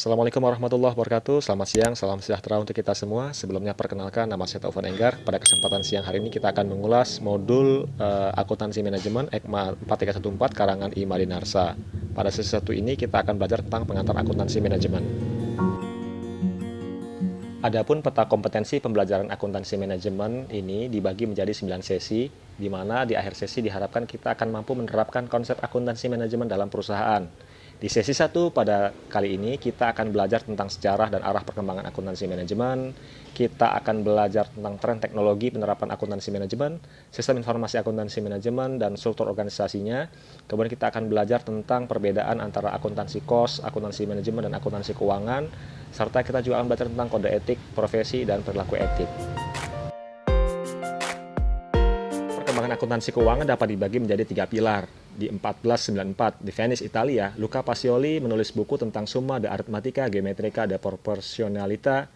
Assalamualaikum warahmatullahi wabarakatuh. Selamat siang, salam sejahtera untuk kita semua. Sebelumnya perkenalkan, nama saya Taufan Enggar. Pada kesempatan siang hari ini kita akan mengulas modul akuntansi manajemen EKMA 4314 karangan I. Madinarsa. Pada sesi satu ini kita akan belajar tentang pengantar akuntansi manajemen. Adapun peta kompetensi pembelajaran akuntansi manajemen ini dibagi menjadi 9 sesi, di mana di akhir sesi diharapkan kita akan mampu menerapkan konsep akuntansi manajemen dalam perusahaan. Di sesi 1 pada kali ini kita akan belajar tentang sejarah dan arah perkembangan akuntansi manajemen. Kita akan belajar tentang tren teknologi penerapan akuntansi manajemen, sistem informasi akuntansi manajemen, dan struktur organisasinya. Kemudian kita akan belajar tentang perbedaan antara akuntansi cost, akuntansi manajemen, dan akuntansi keuangan. Serta kita juga akan belajar tentang kode etik, profesi, dan perilaku etik. Perkembangan akuntansi keuangan dapat dibagi menjadi 3 pilar. Di 1494 di Venice, Italia, Luca Pacioli menulis buku tentang Summa de Arithmetica Geometrica de Proporzionalità,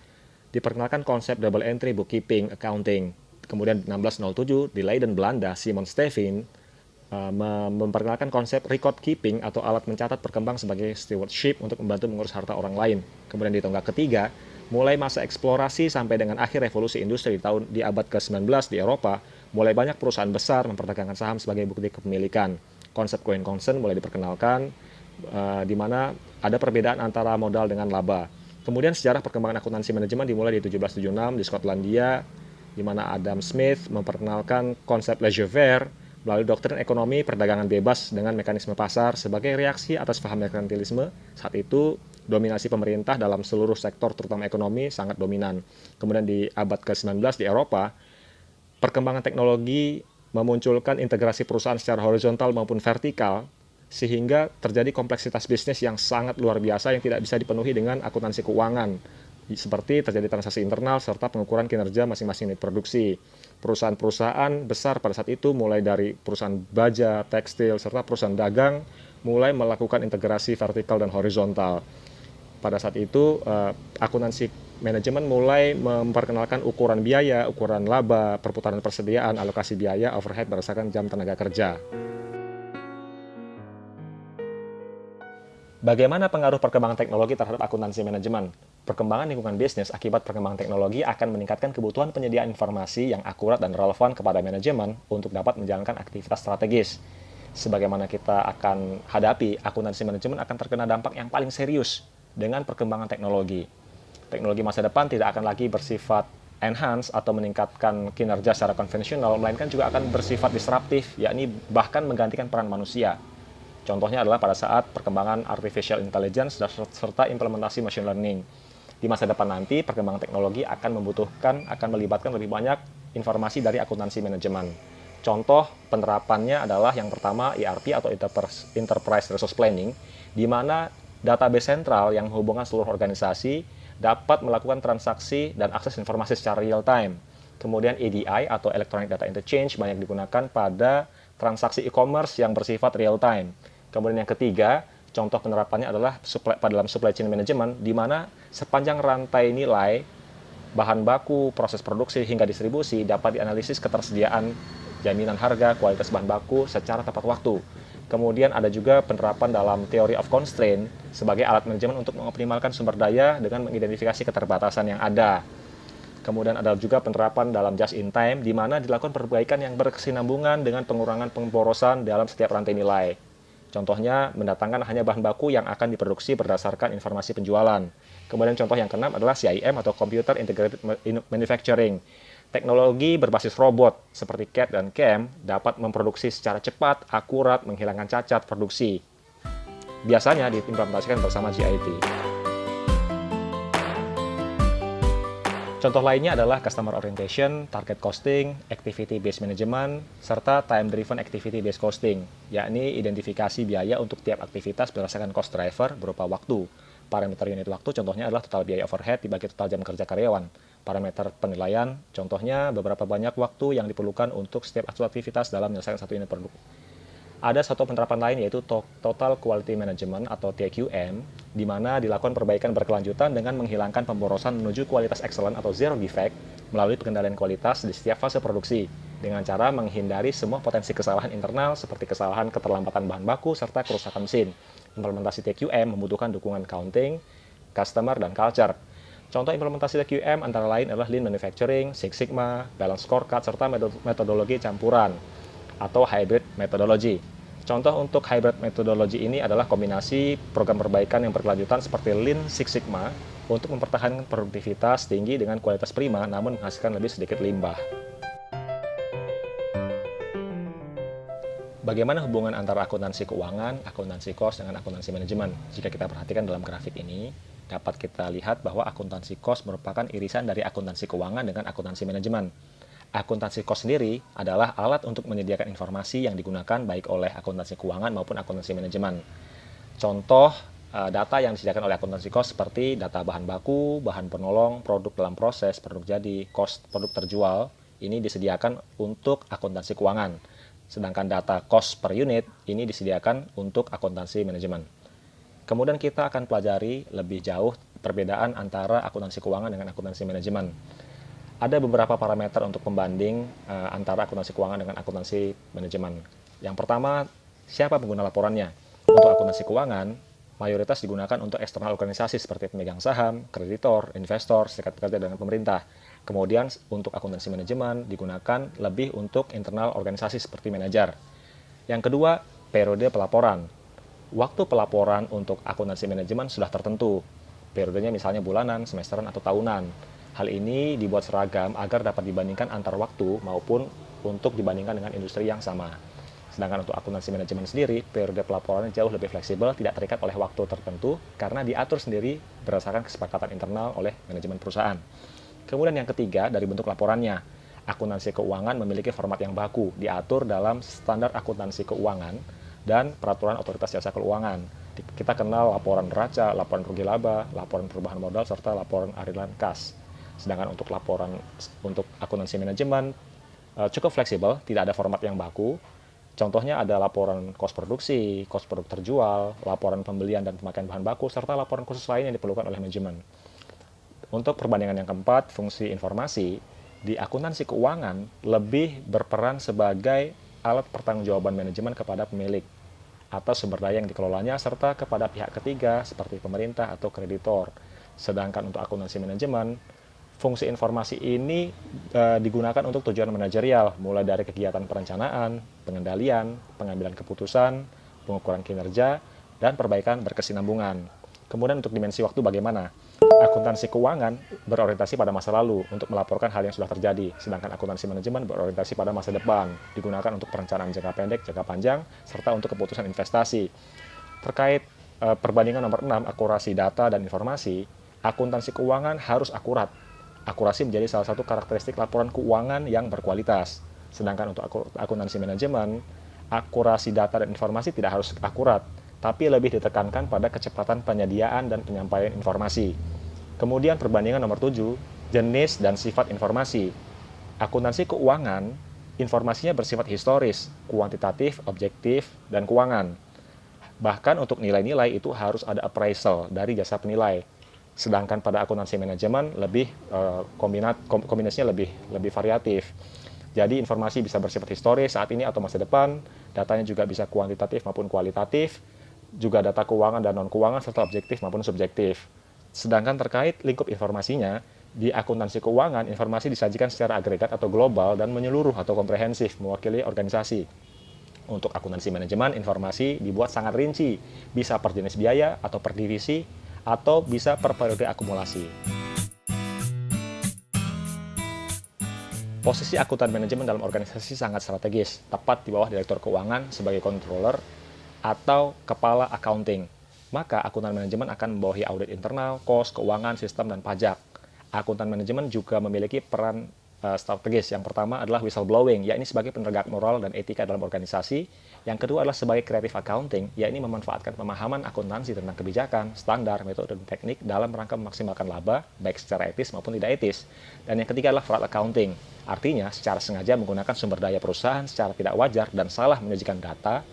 diperkenalkan konsep double entry bookkeeping accounting. Kemudian di 1607 di Leiden, Belanda, Simon Stevin memperkenalkan konsep record keeping atau alat mencatat berkembang sebagai stewardship untuk membantu mengurus harta orang lain. Kemudian di tonggak ketiga, mulai masa eksplorasi sampai dengan akhir revolusi industri di abad ke-19 di Eropa, mulai banyak perusahaan besar memperdagangkan saham sebagai bukti kepemilikan. Konsep going concern mulai diperkenalkan, di mana ada perbedaan antara modal dengan laba. Kemudian sejarah perkembangan akuntansi manajemen dimulai di 1776 di Skotlandia, di mana Adam Smith memperkenalkan konsep laissez-faire melalui doktrin ekonomi perdagangan bebas dengan mekanisme pasar sebagai reaksi atas paham merkantilisme. Saat itu dominasi pemerintah dalam seluruh sektor terutama ekonomi sangat dominan. Kemudian di abad ke-19 di Eropa, perkembangan teknologi memunculkan integrasi perusahaan secara horizontal maupun vertikal, sehingga terjadi kompleksitas bisnis yang sangat luar biasa yang tidak bisa dipenuhi dengan akuntansi keuangan, seperti terjadi transaksi internal serta pengukuran kinerja masing-masing unit produksi. Perusahaan-perusahaan besar pada saat itu, mulai dari perusahaan baja, tekstil, serta perusahaan dagang, mulai melakukan integrasi vertikal dan horizontal. Pada saat itu, akuntansi manajemen mulai memperkenalkan ukuran biaya, ukuran laba, perputaran persediaan, alokasi biaya, overhead berdasarkan jam tenaga kerja. Bagaimana pengaruh perkembangan teknologi terhadap akuntansi manajemen? Perkembangan lingkungan bisnis akibat perkembangan teknologi akan meningkatkan kebutuhan penyediaan informasi yang akurat dan relevan kepada manajemen untuk dapat menjalankan aktivitas strategis. Sebagaimana kita akan hadapi, akuntansi manajemen akan terkena dampak yang paling serius dengan perkembangan teknologi. Teknologi masa depan tidak akan lagi bersifat enhance atau meningkatkan kinerja secara konvensional, melainkan juga akan bersifat disruptif, yakni bahkan menggantikan peran manusia. Contohnya adalah pada saat perkembangan artificial intelligence serta implementasi machine learning. Di masa depan nanti, perkembangan teknologi akan melibatkan lebih banyak informasi dari akuntansi manajemen. Contoh penerapannya adalah yang pertama ERP atau Enterprise Resource Planning, di mana database sentral yang menghubungkan seluruh organisasi dapat melakukan transaksi dan akses informasi secara real time. Kemudian EDI atau Electronic Data Interchange banyak digunakan pada transaksi e-commerce yang bersifat real time. Kemudian yang ketiga, contoh penerapannya adalah dalam supply chain management, di mana sepanjang rantai nilai, bahan baku, proses produksi hingga distribusi dapat dianalisis ketersediaan, jaminan harga, kualitas bahan baku secara tepat waktu. Kemudian ada juga penerapan dalam theory of constraint sebagai alat manajemen untuk mengoptimalkan sumber daya dengan mengidentifikasi keterbatasan yang ada. Kemudian ada juga penerapan dalam just in time, di mana dilakukan perbaikan yang berkesinambungan dengan pengurangan pemborosan dalam setiap rantai nilai. Contohnya, mendatangkan hanya bahan baku yang akan diproduksi berdasarkan informasi penjualan. Kemudian contoh yang keenam adalah CIM atau Computer Integrated Manufacturing. Teknologi berbasis robot seperti CAD dan CAM dapat memproduksi secara cepat, akurat, menghilangkan cacat produksi. Biasanya diimplementasikan bersama GIT. Contoh lainnya adalah Customer Orientation, Target Costing, Activity Based Management, serta Time Driven Activity Based Costing, yakni identifikasi biaya untuk tiap aktivitas berdasarkan cost driver berupa waktu. Parameter unit waktu contohnya adalah total biaya overhead dibagi total jam kerja karyawan. Parameter penilaian contohnya beberapa banyak waktu yang diperlukan untuk setiap aktivitas dalam menyelesaikan satu unit produk. Ada satu penerapan lain yaitu Total Quality Management atau TQM, di mana dilakukan perbaikan berkelanjutan dengan menghilangkan pemborosan menuju kualitas excellent atau zero defect melalui pengendalian kualitas di setiap fase produksi dengan cara menghindari semua potensi kesalahan internal seperti kesalahan keterlambatan bahan baku serta kerusakan mesin. Implementasi TQM membutuhkan dukungan accounting, customer, dan culture. Contoh implementasi QM antara lain adalah Lean Manufacturing, Six Sigma, Balance Scorecard, serta metodologi campuran atau hybrid methodology. Contoh untuk hybrid methodology ini adalah kombinasi program perbaikan yang berkelanjutan seperti Lean Six Sigma untuk mempertahankan produktivitas tinggi dengan kualitas prima namun menghasilkan lebih sedikit limbah. Bagaimana hubungan antara akuntansi keuangan, akuntansi cost, dengan akuntansi manajemen? Jika kita perhatikan dalam grafik ini, dapat kita lihat bahwa akuntansi cost merupakan irisan dari akuntansi keuangan dengan akuntansi manajemen. Akuntansi cost sendiri adalah alat untuk menyediakan informasi yang digunakan baik oleh akuntansi keuangan maupun akuntansi manajemen. Contoh data yang disediakan oleh akuntansi cost seperti data bahan baku, bahan penolong, produk dalam proses, produk jadi, cost produk terjual, ini disediakan untuk akuntansi keuangan. Sedangkan data cost per unit ini disediakan untuk akuntansi manajemen. Kemudian kita akan pelajari lebih jauh perbedaan antara akuntansi keuangan dengan akuntansi manajemen. Ada beberapa parameter untuk pembanding antara akuntansi keuangan dengan akuntansi manajemen. Yang pertama, siapa pengguna laporannya? Untuk akuntansi keuangan, mayoritas digunakan untuk eksternal organisasi seperti pemegang saham, kreditor, investor, serikat pekerja, dengan pemerintah. Kemudian untuk akuntansi manajemen digunakan lebih untuk internal organisasi seperti manajer. Yang kedua, periode pelaporan. Waktu pelaporan untuk akuntansi manajemen sudah tertentu. Periodenya misalnya bulanan, semesteran, atau tahunan. Hal ini dibuat seragam agar dapat dibandingkan antar waktu maupun untuk dibandingkan dengan industri yang sama. Sedangkan untuk akuntansi manajemen sendiri, periode pelaporannya jauh lebih fleksibel, tidak terikat oleh waktu tertentu karena diatur sendiri berdasarkan kesepakatan internal oleh manajemen perusahaan. Kemudian yang ketiga, dari bentuk laporannya. Akuntansi keuangan memiliki format yang baku, diatur dalam standar akuntansi keuangan dan peraturan otoritas jasa keuangan. Kita kenal laporan neraca, laporan rugi laba, laporan perubahan modal, serta laporan ariran kas. Sedangkan untuk laporan untuk akuntansi manajemen cukup fleksibel, tidak ada format yang baku. Contohnya ada laporan kos produksi, kos produk terjual, laporan pembelian dan pemakaian bahan baku, serta laporan khusus lain yang diperlukan oleh manajemen. Untuk perbandingan yang keempat, fungsi informasi di akuntansi keuangan lebih berperan sebagai alat pertanggungjawaban manajemen kepada pemilik atas sumber daya yang dikelolanya serta kepada pihak ketiga seperti pemerintah atau kreditor. Sedangkan untuk akuntansi manajemen, fungsi informasi ini digunakan untuk tujuan manajerial, mulai dari kegiatan perencanaan, pengendalian, pengambilan keputusan, pengukuran kinerja, dan perbaikan berkesinambungan. Kemudian untuk dimensi waktu bagaimana? Akuntansi keuangan berorientasi pada masa lalu untuk melaporkan hal yang sudah terjadi, sedangkan akuntansi manajemen berorientasi pada masa depan, digunakan untuk perencanaan jangka pendek, jangka panjang, serta untuk keputusan investasi. Terkait perbandingan nomor 6, akurasi data dan informasi, akuntansi keuangan harus akurat. Akurasi menjadi salah satu karakteristik laporan keuangan yang berkualitas. Sedangkan untuk akuntansi manajemen, akurasi data dan informasi tidak harus akurat, tapi lebih ditekankan pada kecepatan penyediaan dan penyampaian informasi. Kemudian perbandingan nomor 7, jenis dan sifat informasi. Akuntansi keuangan, informasinya bersifat historis, kuantitatif, objektif, dan keuangan. Bahkan untuk nilai-nilai itu harus ada appraisal dari jasa penilai. Sedangkan pada akuntansi manajemen lebih kombinasinya lebih variatif. Jadi informasi bisa bersifat historis saat ini atau masa depan, datanya juga bisa kuantitatif maupun kualitatif, juga data keuangan dan non-keuangan serta objektif maupun subjektif. Sedangkan terkait lingkup informasinya, di akuntansi keuangan informasi disajikan secara agregat atau global dan menyeluruh atau komprehensif mewakili organisasi. Untuk akuntansi manajemen, informasi dibuat sangat rinci, bisa per jenis biaya atau per divisi, atau bisa per periode akumulasi. Posisi akuntan manajemen dalam organisasi sangat strategis, tepat di bawah direktur keuangan sebagai controller atau kepala accounting. Maka akuntan manajemen akan membawahi audit internal, kos, keuangan, sistem, dan pajak. Akuntan manajemen juga memiliki peran strategis. Yang pertama adalah whistleblowing, yakni sebagai penegak moral dan etika dalam organisasi. Yang kedua adalah sebagai creative accounting, yakni memanfaatkan pemahaman akuntansi tentang kebijakan, standar, metode, dan teknik dalam rangka memaksimalkan laba, baik secara etis maupun tidak etis. Dan yang ketiga adalah fraud accounting, artinya secara sengaja menggunakan sumber daya perusahaan secara tidak wajar dan salah menyajikan data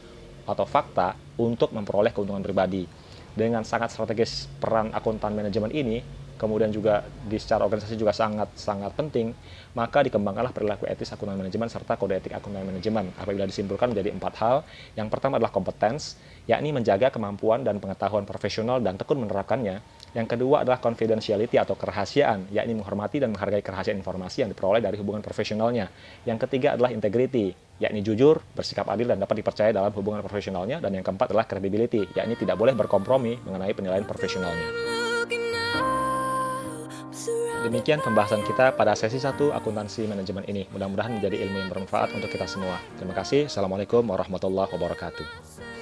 atau fakta untuk memperoleh keuntungan pribadi. Dengan sangat strategis peran akuntan manajemen ini, kemudian juga di secara organisasi juga sangat penting, maka dikembangkanlah perilaku etis akuntan manajemen serta kode etik akuntan manajemen. Apabila disimpulkan menjadi 4 hal. Yang pertama adalah kompetens, yakni menjaga kemampuan dan pengetahuan profesional dan tekun menerapkannya. Yang kedua adalah confidentiality atau kerahasiaan, yakni menghormati dan menghargai kerahasiaan informasi yang diperoleh dari hubungan profesionalnya. Yang ketiga adalah integrity, yakni jujur, bersikap adil dan dapat dipercaya dalam hubungan profesionalnya. Dan yang keempat adalah credibility, yakni tidak boleh berkompromi mengenai penilaian profesionalnya. Demikian pembahasan kita pada sesi 1 akuntansi manajemen ini. Mudah-mudahan menjadi ilmu yang bermanfaat untuk kita semua. Terima kasih. Assalamualaikum warahmatullahi wabarakatuh.